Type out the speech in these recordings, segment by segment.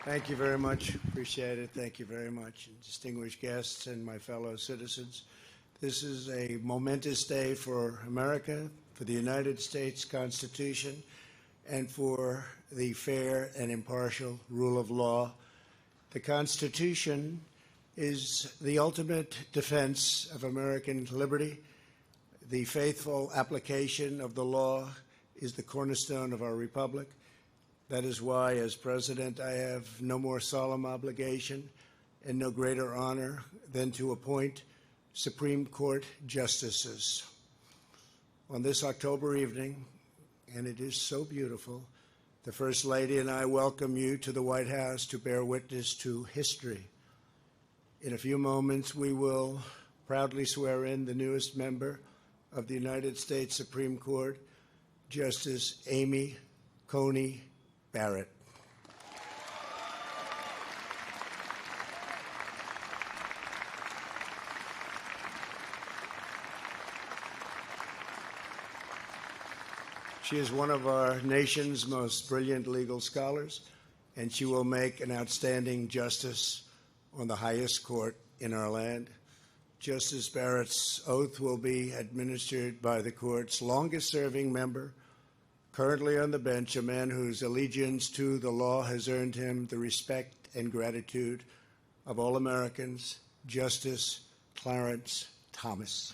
Thank you very much. Appreciate it. Thank you very much. And distinguished guests and my fellow citizens. This is a momentous day for America, for the United States Constitution, and for the fair and impartial rule of law. The Constitution is the ultimate defense of American liberty. The faithful application of the law is the cornerstone of our republic. That is why, as president, I have no more solemn obligation and no greater honor than to appoint Supreme Court justices. On this October evening, and it is so beautiful, the First Lady and I welcome you to the White House to bear witness to history. In a few moments, we will proudly swear in the newest member of the United States Supreme Court, Justice Amy Coney Barrett. She is one of our nation's most brilliant legal scholars, and she will make an outstanding justice on the highest court in our land. Justice Barrett's oath will be administered by the court's longest-serving member, currently on the bench, a man whose allegiance to the law has earned him the respect and gratitude of all Americans, Justice Clarence Thomas.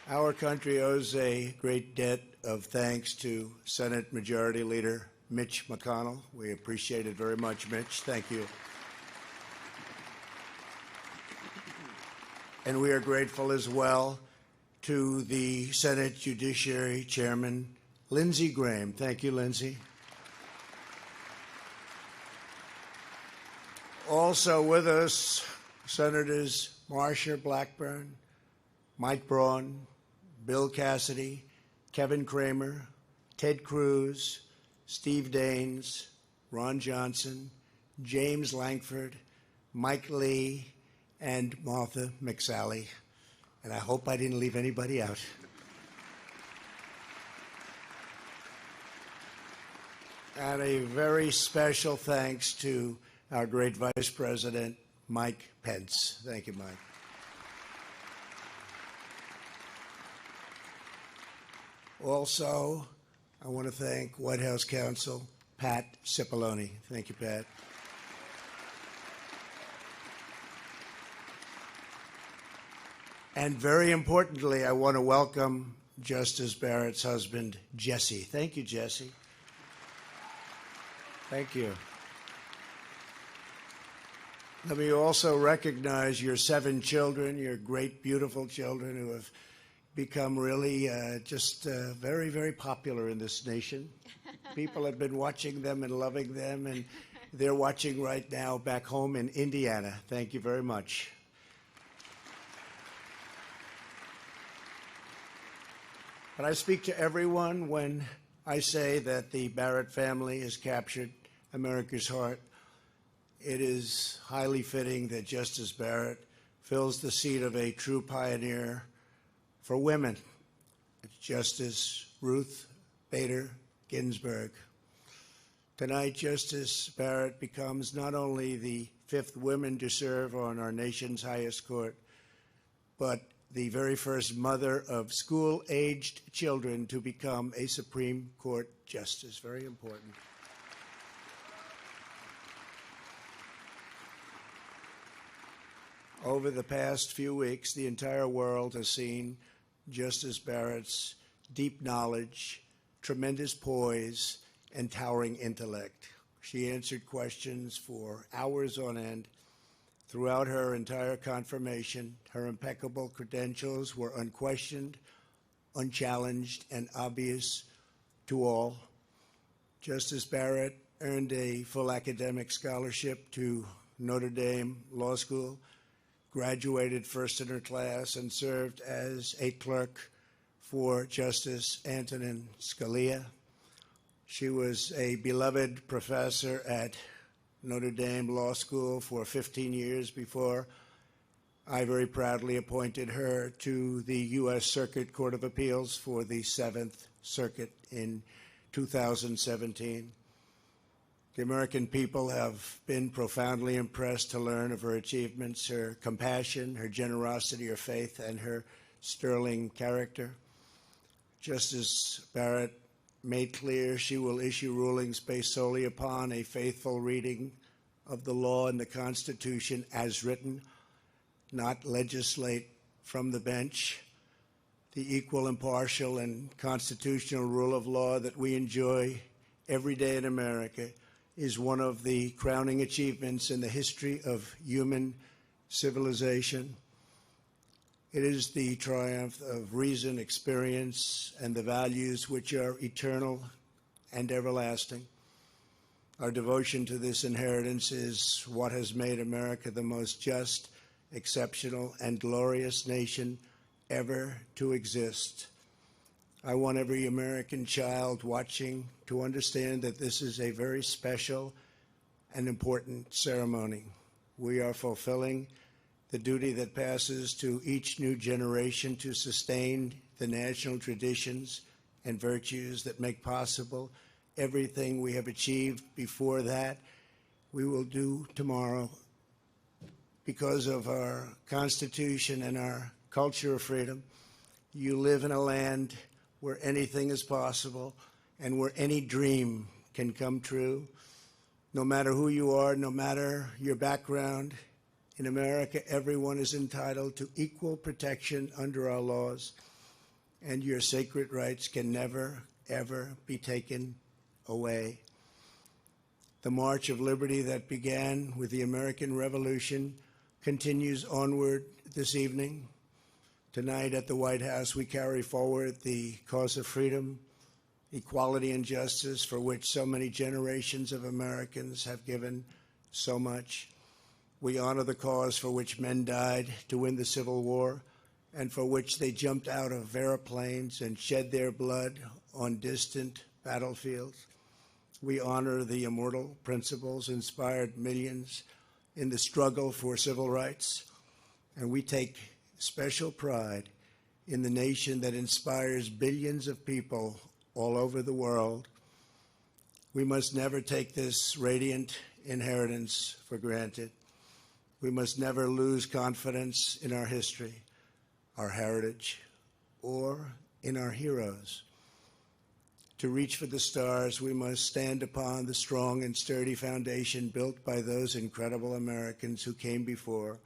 Our country owes a great debt of thanks to Senate Majority Leader Mitch McConnell. We appreciate it very much, Mitch. Thank you. And we are grateful as well to the Senate Judiciary Chairman, Lindsey Graham. Thank you, Lindsey. Also with us, Senators Marsha Blackburn, Mike Braun, Bill Cassidy, Kevin Cramer, Ted Cruz, Steve Daines, Ron Johnson, James Lankford, Mike Lee, and Martha McSally. And I hope I didn't leave anybody out. And a very special thanks to our great Vice President, Mike Pence. Thank you, Mike. Also, I want to thank White House Counsel Pat Cipollone. Thank you, Pat. And very importantly, I want to welcome Justice Barrett's husband, Jesse. Thank you, Jesse. Thank you. Let me also recognize your 7 children, your great, beautiful children who have become really very, very popular in this nation. People have been watching them and loving them, and they're watching right now back home in Indiana. Thank you very much. But I speak to everyone when I say that the Barrett family has captured America's heart. It is highly fitting that Justice Barrett fills the seat of a true pioneer for women, Justice Ruth Bader Ginsburg. Tonight, Justice Barrett becomes not only the 5th woman to serve on our nation's highest court, but the very first mother of school-aged children to become a Supreme Court justice. Very important. Over the past few weeks, the entire world has seen Justice Barrett's deep knowledge, tremendous poise, and towering intellect. She answered questions for hours on end. Throughout her entire confirmation, her impeccable credentials were unquestioned, unchallenged, and obvious to all. Justice Barrett earned a full academic scholarship to Notre Dame Law School, graduated first in her class, and served as a clerk for Justice Antonin Scalia. She was a beloved professor at Notre Dame Law School for 15 years before I very proudly appointed her to the U.S. Circuit Court of Appeals for the Seventh Circuit in 2017. The American people have been profoundly impressed to learn of her achievements, her compassion, her generosity, her faith, and her sterling character. Justice Barrett made clear she will issue rulings based solely upon a faithful reading of the law and the Constitution as written, not legislate from the bench. The equal, impartial, and constitutional rule of law that we enjoy every day in America is one of the crowning achievements in the history of human civilization. It is the triumph of reason, experience, and the values which are eternal and everlasting. Our devotion to this inheritance is what has made America the most just, exceptional, and glorious nation ever to exist. I want every American child watching to understand that this is a very special and important ceremony. We are fulfilling the duty that passes to each new generation to sustain the national traditions and virtues that make possible everything we have achieved before that. We will do tomorrow because of our Constitution and our culture of freedom. You live in a land where anything is possible and where any dream can come true. No matter who you are, no matter your background, in America, everyone is entitled to equal protection under our laws, and your sacred rights can never, ever be taken away. The march of liberty that began with the American Revolution continues onward this evening. Tonight at the White House, we carry forward the cause of freedom, equality, and justice for which so many generations of Americans have given so much. We honor the cause for which men died to win the Civil War and for which they jumped out of airplanes and shed their blood on distant battlefields. We honor the immortal principles inspired millions in the struggle for civil rights, and we take special pride in the nation that inspires billions of people all over the world. We must never take this radiant inheritance for granted. We must never lose confidence in our history, our heritage, or in our heroes. To reach for the stars, we must stand upon the strong and sturdy foundation built by those incredible Americans who came before.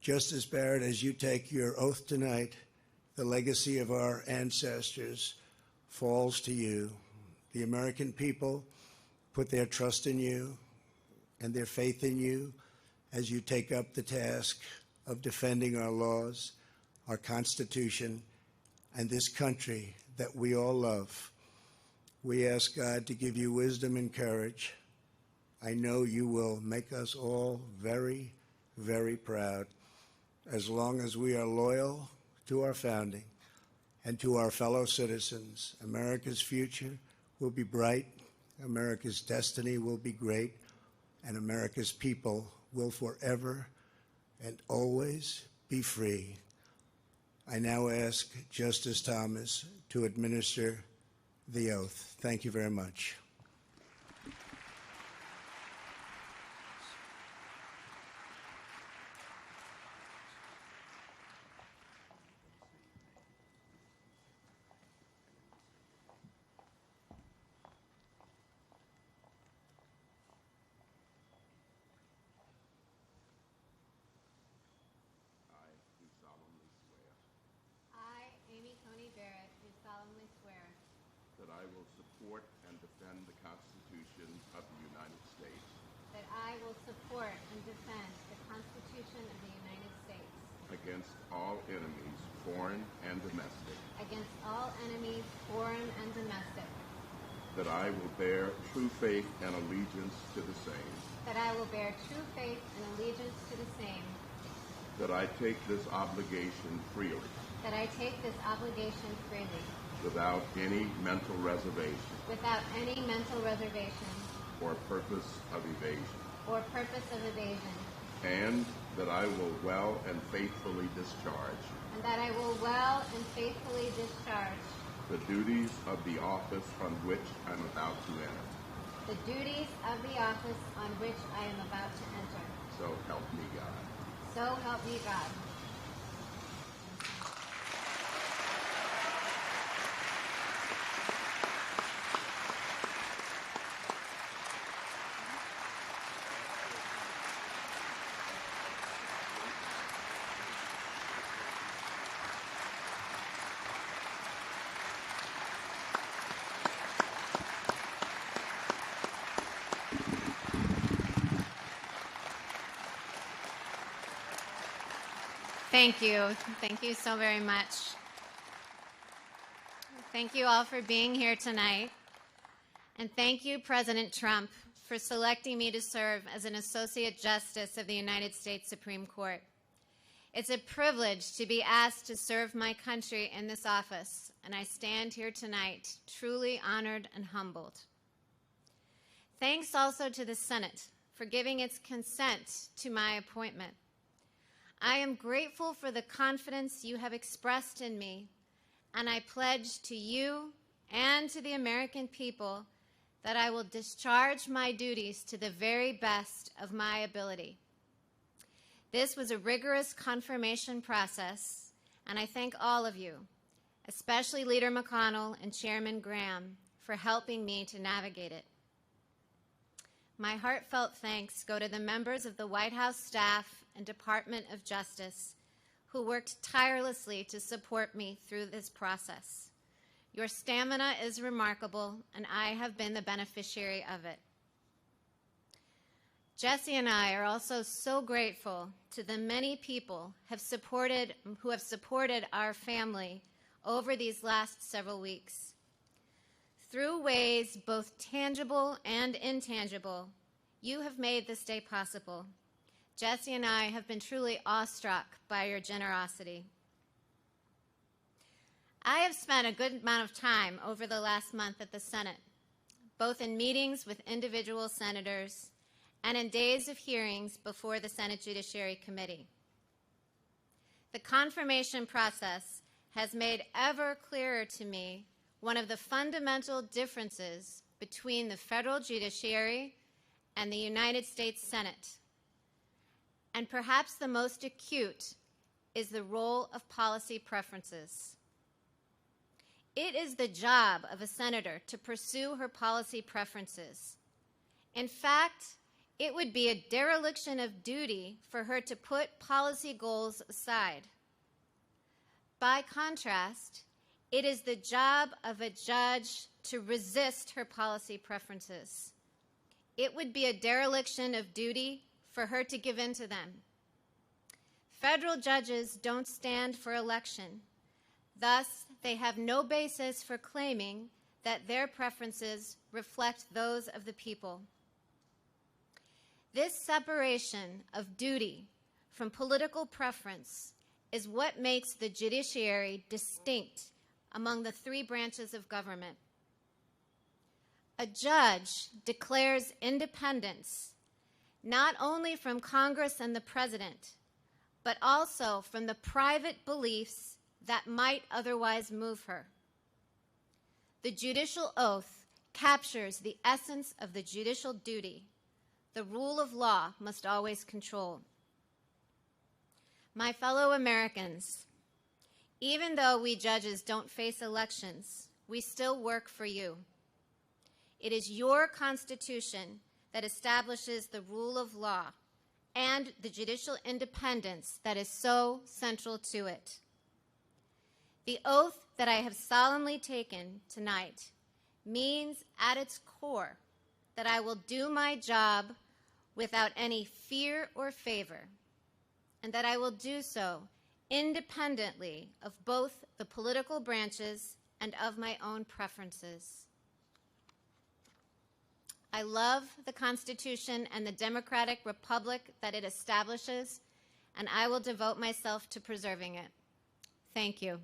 Justice Barrett, as you take your oath tonight, the legacy of our ancestors falls to you. The American people put their trust in you and their faith in you as you take up the task of defending our laws, our Constitution, and this country that we all love. We ask God to give you wisdom and courage. I know you will make us all very, very proud as long as we are loyal to our founding and to our fellow citizens. America's future will be bright, America's destiny will be great, and America's people will forever and always be free. I now ask Justice Thomas to administer the oath. Thank you very much. Amy Coney Barrett, do solemnly swear that I will support and defend the Constitution of the United States that I will support and defend the Constitution of the United States against all enemies, foreign and domestic, against all enemies, foreign and domestic, that I will bear true faith and allegiance to the same, that I will bear true faith and allegiance to the same, that I take this obligation freely, that I take this obligation freely, without any mental reservation without any mental reservation or purpose of evasion, or purpose of evasion, and that I will well and faithfully discharge and that I will well and faithfully discharge the duties of the office on which I'm about to enter. the duties of the office on which I am about to enter. So help me God. So help me God. Thank you. Thank you so very much. Thank you all for being here tonight. And thank you, President Trump, for selecting me to serve as an Associate Justice of the United States Supreme Court. It's a privilege to be asked to serve my country in this office, and I stand here tonight truly honored and humbled. Thanks also to the Senate for giving its consent to my appointment. I am grateful for the confidence you have expressed in me, and I pledge to you and to the American people that I will discharge my duties to the very best of my ability. This was a rigorous confirmation process, and I thank all of you, especially Leader McConnell and Chairman Graham, for helping me to navigate it. My heartfelt thanks go to the members of the White House staff and Department of Justice who worked tirelessly to support me through this process. Your stamina is remarkable, and I have been the beneficiary of it. Jesse and I are also so grateful to the many people who have supported our family over these last several weeks. Through ways both tangible and intangible, you have made this day possible. Jesse and I have been truly awestruck by your generosity. I have spent a good amount of time over the last month at the Senate, both in meetings with individual senators and in days of hearings before the Senate Judiciary Committee. The confirmation process has made ever clearer to me one of the fundamental differences between the federal judiciary and the United States Senate. And perhaps the most acute is the role of policy preferences. It is the job of a senator to pursue her policy preferences. In fact, it would be a dereliction of duty for her to put policy goals aside. By contrast, it is the job of a judge to resist her policy preferences. It would be a dereliction of duty for her to give in to them. Federal judges don't stand for election. Thus, they have no basis for claiming that their preferences reflect those of the people. This separation of duty from political preference is what makes the judiciary distinct among the three branches of government. A judge declares independence not only from Congress and the President, but also from the private beliefs that might otherwise move her. The judicial oath captures the essence of the judicial duty. The rule of law must always control. My fellow Americans, even though we judges don't face elections, we still work for you. It is your Constitution that establishes the rule of law and the judicial independence that is so central to it. The oath that I have solemnly taken tonight means at its core that I will do my job without any fear or favor, and that I will do so independently of both the political branches and of my own preferences. I love the Constitution and the democratic republic that it establishes, and I will devote myself to preserving it. Thank you.